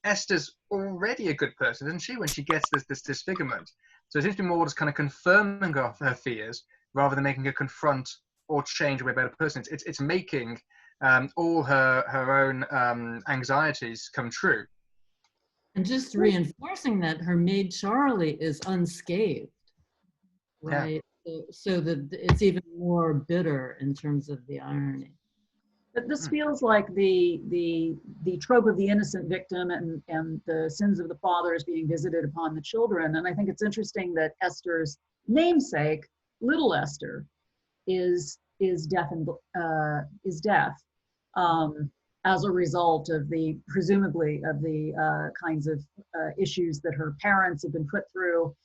Esther's already a good person, isn't she, when she gets this disfigurement? So it seems to be more just kind of confirming her fears rather than making her confront or change or be a better person. It's making all her own anxieties come true. And just reinforcing that her maid Charlie is unscathed, right? Yeah. So that it's even more bitter in terms of the irony. But this feels like the trope of the innocent victim and the sins of the fathers being visited upon the children. And I think it's interesting that Esther's namesake, little Esther, is deaf as a result of presumably of the kinds of issues that her parents have been put through,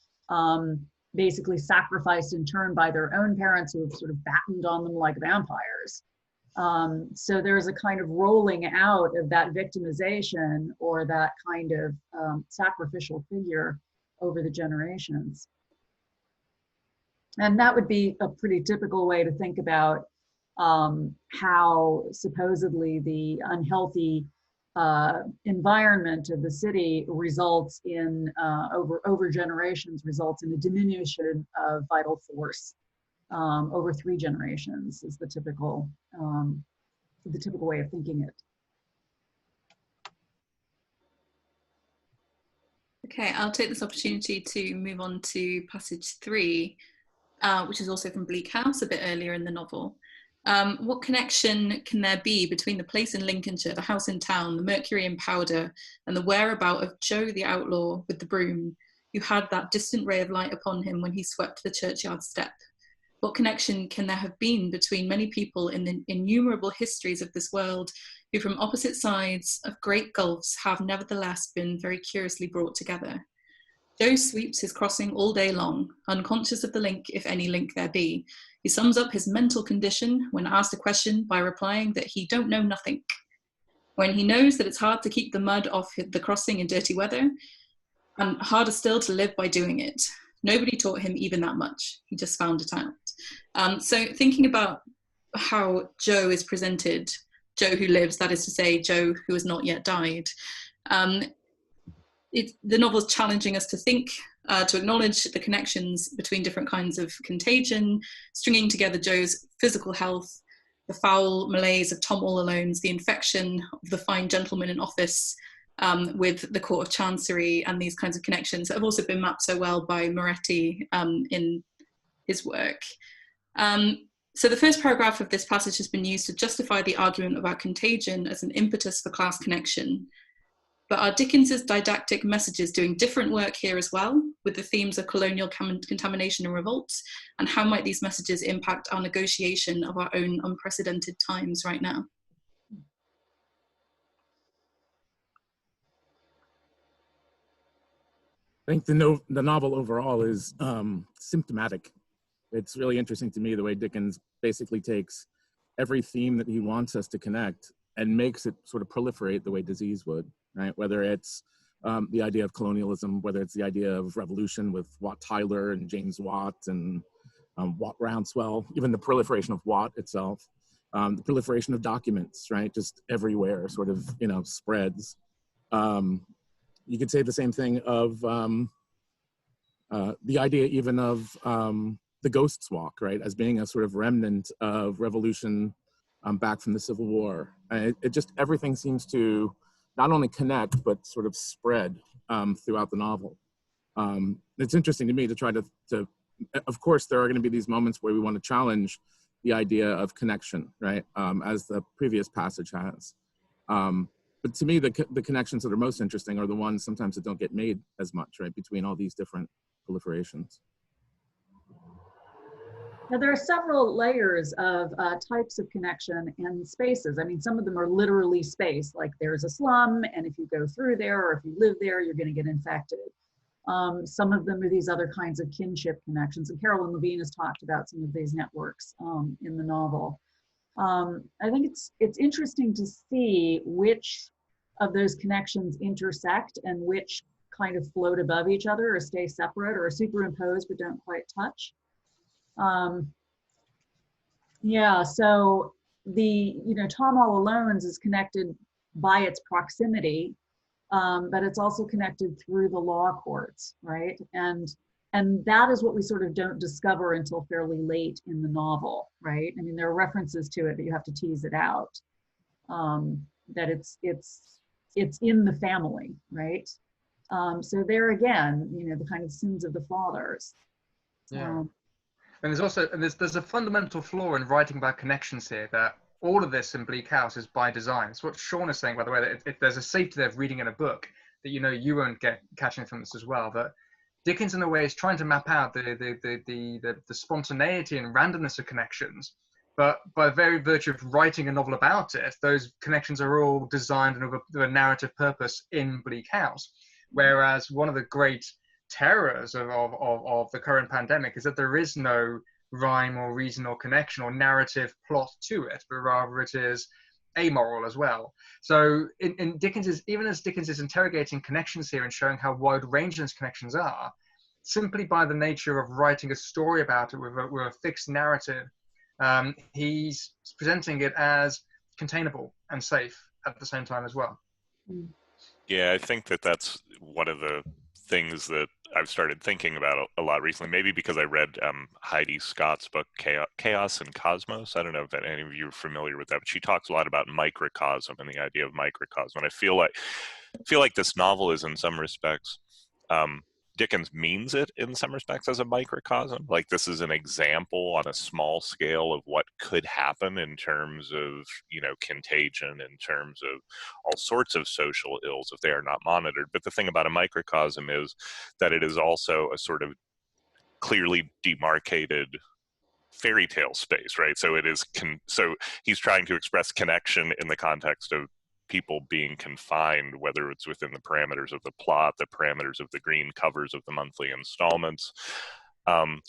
basically sacrificed in turn by their own parents who have sort of battened on them like vampires. So there's a kind of rolling out of that victimization or that kind of sacrificial figure over the generations. And that would be a pretty typical way to think about how supposedly the unhealthy environment of the city results in, over generations, results in a diminution of vital force. Over 3 generations is the typical way of thinking it. Okay, I'll take this opportunity to move on to passage 3, which is also from Bleak House, a bit earlier in the novel. What connection can there be between the place in Lincolnshire, the house in town, the mercury and powder, and the whereabout of Joe the outlaw with the broom, who had that distant ray of light upon him when he swept the churchyard step? What connection can there have been between many people in the innumerable histories of this world who from opposite sides of great gulfs have nevertheless been very curiously brought together? Joe sweeps his crossing all day long, unconscious of the link, if any link there be. He sums up his mental condition when asked a question by replying that he don't know nothing. When he knows that it's hard to keep the mud off the crossing in dirty weather, and harder still to live by doing it. Nobody taught him even that much. He just found it out. So thinking about how Joe is presented, Joe who lives, that is to say, Joe who has not yet died, the novel is challenging us to think, to acknowledge the connections between different kinds of contagion, stringing together Joe's physical health, the foul malaise of Tom All-Alone's, the infection of the fine gentleman in office, with the Court of Chancery, and these kinds of connections that have also been mapped so well by Moretti in his work. So the first paragraph of this passage has been used to justify the argument about contagion as an impetus for class connection. But are Dickens's didactic messages doing different work here as well, with the themes of colonial contamination and revolt? And how might these messages impact our negotiation of our own unprecedented times right now? I think the novel overall is symptomatic. It's really interesting to me the way Dickens basically takes every theme that he wants us to connect and makes it sort of proliferate the way disease would, right? Whether it's the idea of colonialism, whether it's the idea of revolution with Wat Tyler and James Watt and Watt Rouncewell, even the proliferation of Watt itself, the proliferation of documents, right? Just everywhere sort of, spreads. You could say the same thing of the idea even of the Ghost's Walk, right? As being a sort of remnant of revolution back from the Civil War. It just, everything seems to not only connect, but sort of spread throughout the novel. It's interesting to me to try to, of course, there are gonna be these moments where we want to challenge the idea of connection, right? As the previous passage has. But to me, the connections that are most interesting are the ones sometimes that don't get made as much, right? Between all these different proliferations. Now, there are several layers of types of connection and spaces. I mean, some of them are literally space, like there's a slum, and if you go through there or if you live there, you're going to get infected. Some of them are these other kinds of kinship connections, and Carolyn Levine has talked about some of these networks in the novel. I think it's interesting to see which of those connections intersect and which kind of float above each other or stay separate or are superimposed but don't quite touch. Yeah, so the, Tom All Alone's is connected by its proximity but it's also connected through the law courts, right? And that is what we sort of don't discover until fairly late in the novel, right? I mean, there are references to it, but you have to tease it out. That it's in the family, right? So there again, you know, the kind of sins of the fathers. Yeah. And there's also, there's a fundamental flaw in writing about connections here, that all of this in Bleak House is by design. It's what Sean is saying, by the way, that if there's a safety there of reading in a book, that you know you won't catch anything from this as well. That Dickens, in a way, is trying to map out the spontaneity and randomness of connections, but by very virtue of writing a novel about it, those connections are all designed and with a narrative purpose in Bleak House. Whereas one of the great terrors of the current pandemic is that there is no rhyme or reason or connection or narrative plot to it, but rather it is amoral as well. So in Dickens, even as Dickens is interrogating connections here and showing how wide-ranging those connections are, simply by the nature of writing a story about it with a fixed narrative, he's presenting it as containable and safe at the same time as well. Yeah, I think that's one of the things that I've started thinking about a lot recently, maybe because I read Heidi Scott's book, Chaos and Cosmos. I don't know if any of you are familiar with that, but she talks a lot about microcosm and the idea of microcosm. And I feel like this novel is, in some respects, Dickens means it in some respects as a microcosm. Like, this is an example on a small scale of what could happen in terms of, you know, contagion, in terms of all sorts of social ills if they are not monitored. But the thing about a microcosm is that it is also a sort of clearly demarcated fairy tale space, right? So it is, so he's trying to express connection in the context of people being confined, whether it's within the parameters of the plot, the parameters of the green covers of the monthly installments,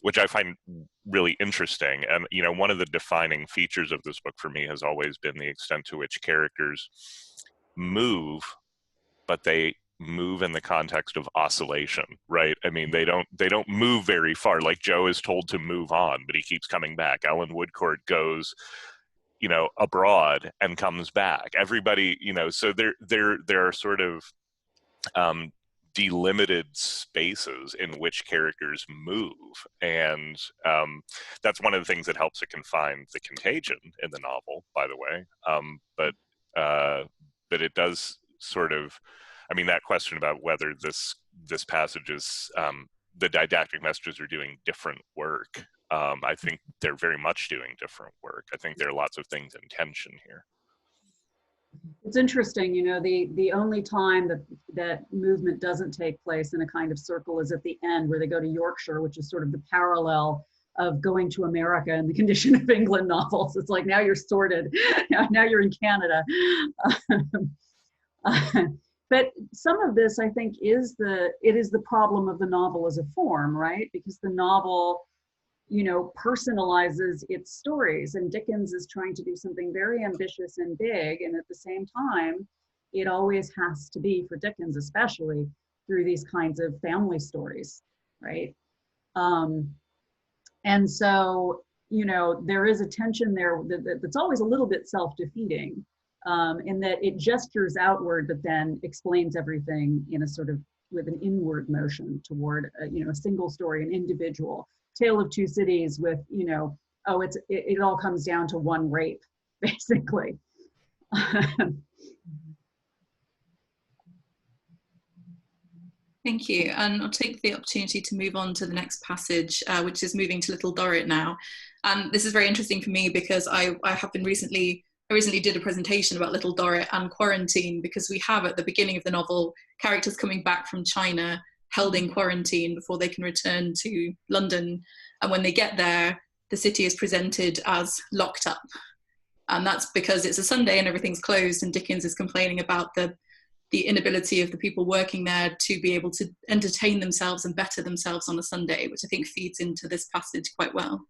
which I find really interesting. And, you know, one of the defining features of this book for me has always been the extent to which characters move, but they move in the context of oscillation, right? I mean, they don't move very far. Like, Joe is told to move on, but he keeps coming back. Ellen Woodcourt goes, you know, abroad and comes back. Everybody, you know, so there are sort of delimited spaces in which characters move, and that's one of the things that helps to confine the contagion in the novel, by the way. But it does sort of, I mean, that question about whether this passage is the didactic messages are doing different work. I think they're very much doing different work. I think there are lots of things in tension here. It's interesting, you know, the only time that movement doesn't take place in a kind of circle is at the end, where they go to Yorkshire, which is sort of the parallel of Going to America and the Condition of England novels. It's like, now you're sorted, now you're in Canada. But some of this, I think, is the problem of the novel as a form, right? Because the novel, you know, personalizes its stories, and Dickens is trying to do something very ambitious and big, and at the same time, it always has to be, for Dickens especially, through these kinds of family stories, right? And so, you know, there is a tension there that's always a little bit self-defeating, in that it gestures outward, but then explains everything in a sort of, with an inward motion toward, you know, a single story, an individual. Tale of Two Cities with, you know, oh, it all comes down to one rape, basically. Thank you. And I'll take the opportunity to move on to the next passage, which is moving to Little Dorrit now. And this is very interesting for me because I recently did a presentation about Little Dorrit and quarantine, because we have, at the beginning of the novel, characters coming back from China, held in quarantine before they can return to London. And when they get there, the city is presented as locked up. And that's because it's a Sunday and everything's closed, and Dickens is complaining about the inability of the people working there to be able to entertain themselves and better themselves on a Sunday, which I think feeds into this passage quite well.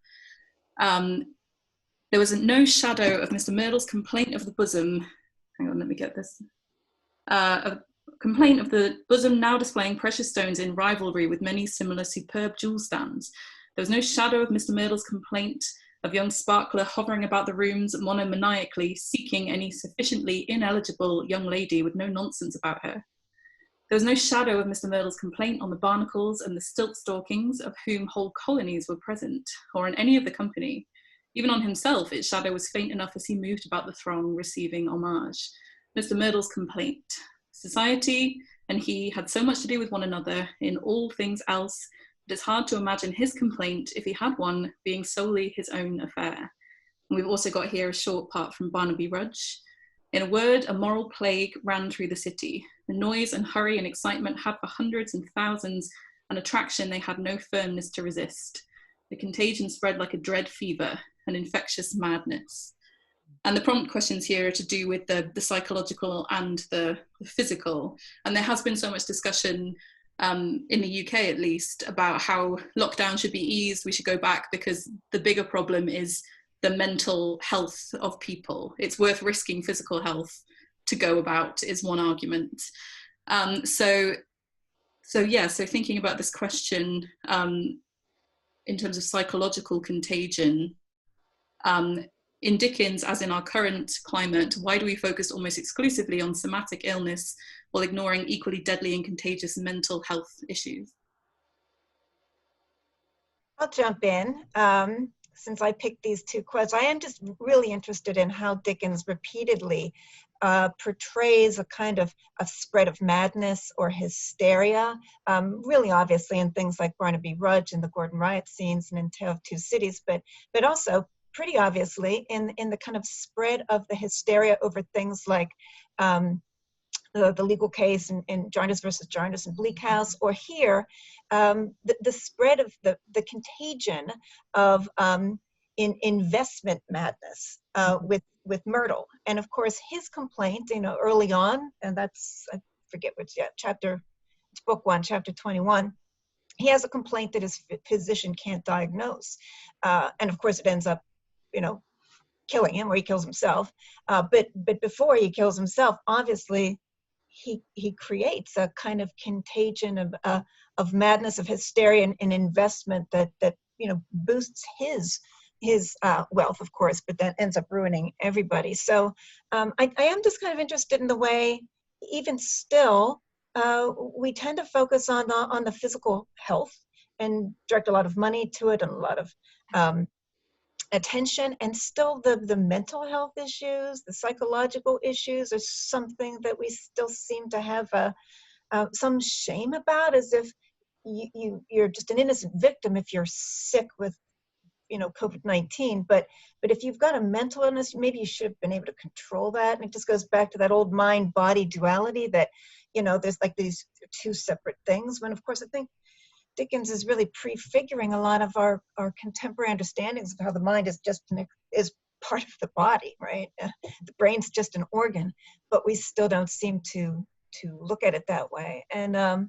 There was no shadow of Mr. Merdle's complaint of the bosom. Hang on, let me get this. A complaint of the bosom now displaying precious stones in rivalry with many similar superb jewel stands. There was no shadow of Mr. Merdle's complaint of young Sparkler hovering about the rooms monomaniacally seeking any sufficiently ineligible young lady with no nonsense about her. There was no shadow of Mr. Merdle's complaint on the barnacles and the Stiltstalkings, of whom whole colonies were present, or on any of the company. Even on himself, its shadow was faint enough as he moved about the throng, receiving homage. Mr. Merdle's complaint. Society and he had so much to do with one another in all things else, that it's hard to imagine his complaint, if he had one, being solely his own affair. And we've also got here a short part from Barnaby Rudge. In a word, a moral plague ran through the city. The noise and hurry and excitement had for hundreds and thousands an attraction they had no firmness to resist. The contagion spread like a dread fever, an infectious madness. And the prompt questions here are to do with the psychological and the physical. And there has been so much discussion in the UK, at least, about how lockdown should be eased, we should go back, because the bigger problem is the mental health of people. It's worth risking physical health to go about, is one argument. So thinking about this question in terms of psychological contagion, in Dickens, as in our current climate, why do we focus almost exclusively on somatic illness while ignoring equally deadly and contagious mental health issues? I'll jump in. Since I picked these two quotes, I am just really interested in how Dickens repeatedly portrays a kind of a spread of madness or hysteria, really obviously in things like Barnaby Rudge and the Gordon riot scenes and in Tale of Two Cities, but also pretty obviously in the kind of spread of the hysteria over things like the legal case in Jarndyce versus Jarndyce and Bleak House, or here, the spread of the contagion of investment madness with Merdle. And of course, his complaint, early on, and that's, I forget which yet, it's book 1, chapter 21, he has a complaint that his physician can't diagnose. And of course, it ends up, killing him, or he kills himself. But before he kills himself, obviously, he creates a kind of contagion of madness, of hysteria and investment that boosts his wealth, of course, but that ends up ruining everybody. So I am just kind of interested in the way, even still, we tend to focus on the physical health and direct a lot of money to it and a lot of attention, and still the mental health issues, the psychological issues are something that we still seem to have some shame about, as if you're just an innocent victim if you're sick with COVID-19, but if you've got a mental illness, maybe you should have been able to control that. And it just goes back to that old mind-body duality that there's like these two separate things, when of course I think Dickens is really prefiguring a lot of our contemporary understandings of how the mind is part of the body, right? The brain's just an organ, but we still don't seem to look at it that way. And